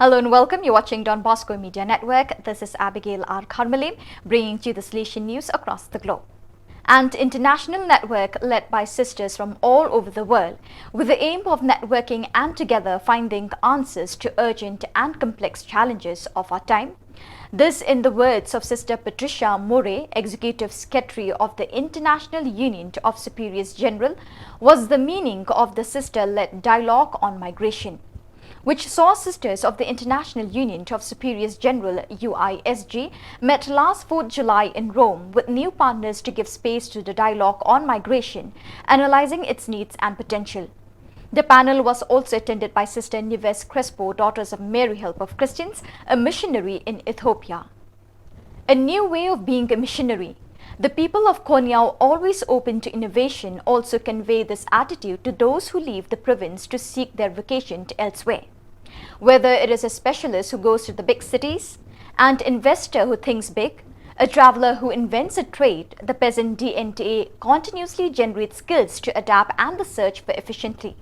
Hello and welcome. You're watching Don Bosco Media Network. This is Abigail R. Carmelim bringing to you the Salesian news across the globe. An international network led by sisters from all over the world with the aim of networking and together finding answers to urgent and complex challenges of our time. This, in the words of Sister Patricia Moray, Executive Secretary of the International Union of Superiors General, was the meaning of the sister-led dialogue on migration, which saw sisters of the International Union of Superiors General UISG met last 4th July in Rome with new partners to give space to the dialogue on migration, analyzing its needs and potential. The panel was also attended by Sister Nives Crespo, Daughters of Mary Help of Christians, a missionary in Ethiopia. A new way of being a missionary. The people of Konya, always open to innovation, also convey this attitude to those who leave the province to seek their vocation elsewhere. Whether it is a specialist who goes to the big cities, an investor who thinks big, a traveler who invents a trade, the peasant DNTA continuously generates skills to adapt and the search for efficiently.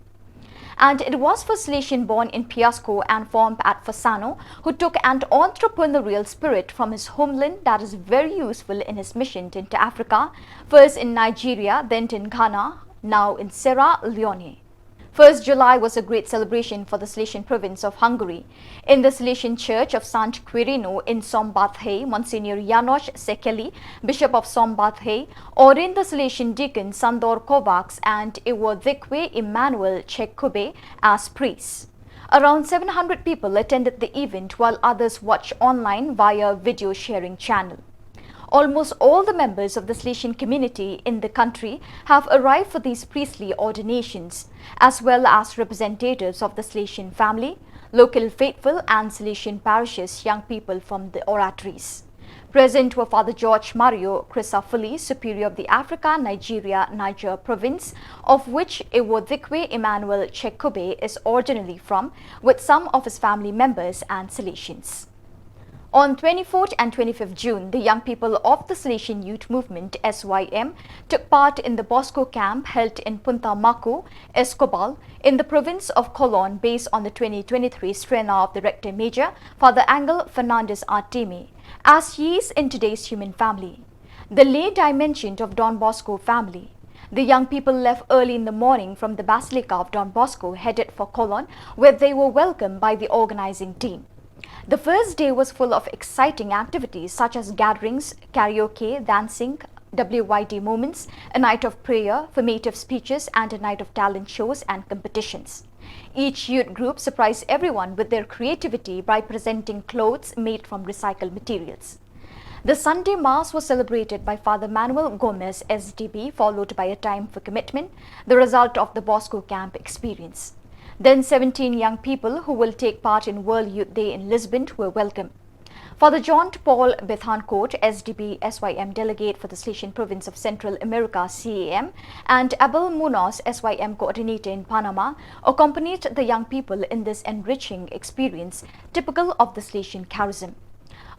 And it was for Salesian born in Piasco and formed at Fasano, who took an entrepreneurial spirit from his homeland that is very useful in his mission into Africa, first in Nigeria, then in Ghana, now in Sierra Leone. 1st July was a great celebration for the Salesian province of Hungary. In the Salesian Church of Sant Quirino in Szombathely, Monsignor János Szekely, Bishop of Szombathely, ordained the Salesian deacon Sandor Kovacs and Iwodhikwe Emmanuel Chekube as priests. Around 700 people attended the event while others watched online via video sharing channel. Almost all the members of the Salesian community in the country have arrived for these priestly ordinations, as well as representatives of the Salesian family, local faithful and Salesian parishes, young people from the oratories. Present were Father George Mario Crisafulli, Superior of the Africa, Niger province, of which Iwodhikwe Emmanuel Chekube is originally from, with some of his family members and Salesians. On 24th and 25th June, the young people of the Salesian Youth Movement SYM took part in the Bosco camp held in Punta Macu, Escobal, in the province of Colon, based on the 2023 strena of the Rector Major, Father Angel Fernandez Artemi, as he is in today's human family, the lay dimension of Don Bosco family. The young people left early in the morning from the Basilica of Don Bosco, headed for Colon, where they were welcomed by the organizing team. The first day was full of exciting activities such as gatherings, karaoke, dancing, WYD moments, a night of prayer, formative speeches, and a night of talent shows and competitions. Each youth group surprised everyone with their creativity by presenting clothes made from recycled materials. The Sunday Mass was celebrated by Father Manuel Gomez, SDB, followed by a time for commitment, the result of the Bosco camp experience. Then 17 young people who will take part in World Youth Day in Lisbon were welcome. Father John Paul Bethancourt, SDB SYM delegate for the Salesian province of Central America CAM, and Abel Munoz, SYM coordinator in Panama, accompanied the young people in this enriching experience typical of the Salesian charism.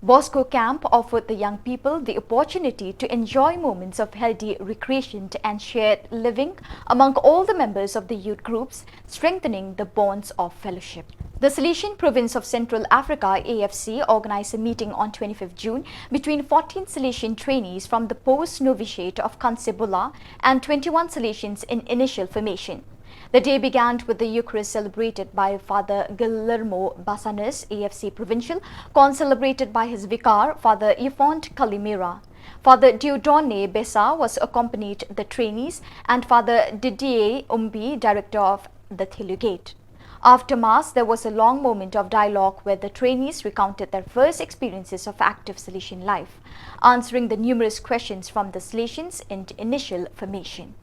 Bosco camp offered the young people the opportunity to enjoy moments of healthy recreation and shared living among all the members of the youth groups, strengthening the bonds of fellowship. The Salesian province of Central Africa AFC organized a meeting on 25th June between 14 Salesian trainees from the post-novitiate of Kansebula and 21 Salesians in initial formation. The day began with the Eucharist celebrated by Father Guillermo Basanes, AFC Provincial, concelebrated by his vicar, Father Yvonne Calimera. Father Dieudonne Bessa was accompanied the trainees and Father Didier Umbi, director of the Theologate. After Mass, there was a long moment of dialogue where the trainees recounted their first experiences of active Salesian life, answering the numerous questions from the Salesians in initial formation.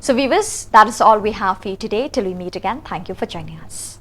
So viewers, that is all we have for you today. Till we meet again, thank you for joining us.